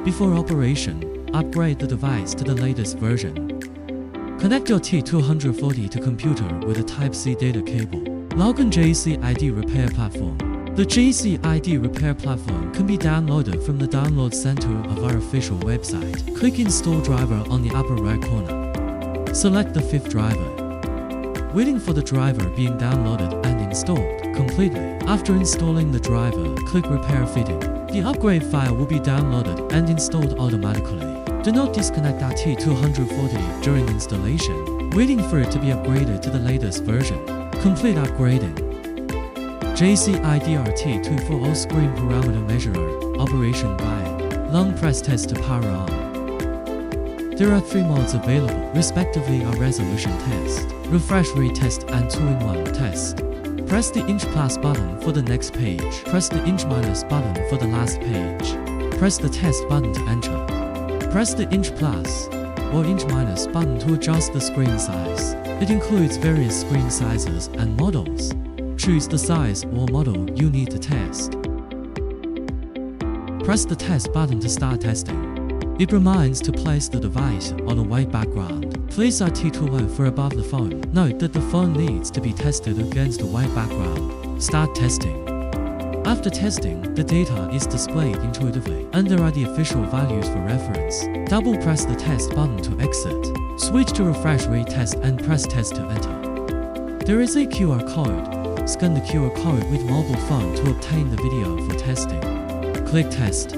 Before operation, upgrade the device to the latest version. Connect your RT240 to computer with a Type-C data cable. Log on JCID Repair platform. The JCID Repair platform can be downloaded from the download center of our official website. Click Install driver on the upper right corner. Select the fifth driver. Waiting for the driver being downloaded and installed completely. After installing the driver, click Repair Fitting. The upgrade file will be downloaded and installed automatically. Do not disconnect RT240 during installation, waiting for it to be upgraded to the latest version. Complete upgrading. JCID RT240 Screen Parameter Measurer, operation by long press test to power on. There are 3 modes available, respectively are resolution test, refresh rate test and 2-in-1 test. Press the inch plus button for the next page. Press the inch minus button for the last page. Press the test button to enter. Press the inch plus or inch minus button to adjust the screen size. It includes various screen sizes and models. Choose the size or model you need to test. Press the test button to start testing. It reminds to place the device on a white background. Place RT240 for above the phone. Note that the phone needs to be tested against a white background. Start testing. After testing, the data is displayed intuitively, and there are the official values for reference. Double press the test button to exit. Switch to refresh rate test and press test to enter. There is a QR code. Scan the QR code with mobile phone to obtain the video for testing. Click Test.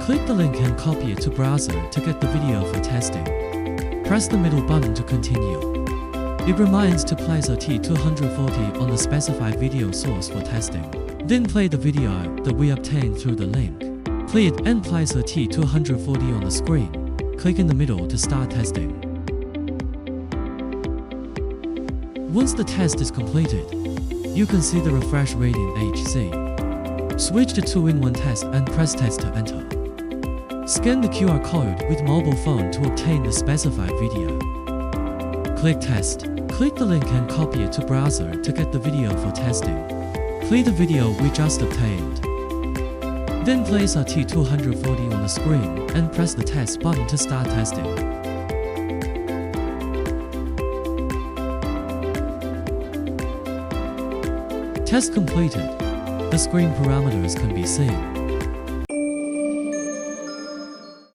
Click the link and copy it to browser to get the video for testing. Press the middle button to continue. It reminds to place RT240 on the specified video source for testing. Then play the video that we obtained through the link. Play it and place RT240 on the screen. Click in the middle to start testing. Once the test is completed, you can see the refresh rate in HC. Switch to 2-in-1 test and press test to enter. Scan the QR code with mobile phone to obtain the specified video. Click Test. Click the link and copy it to browser to get the video for testing. Play the video we just obtained. Then place RT240 on the screen and press the test button to start testing. Test completed. The screen parameters can be seen.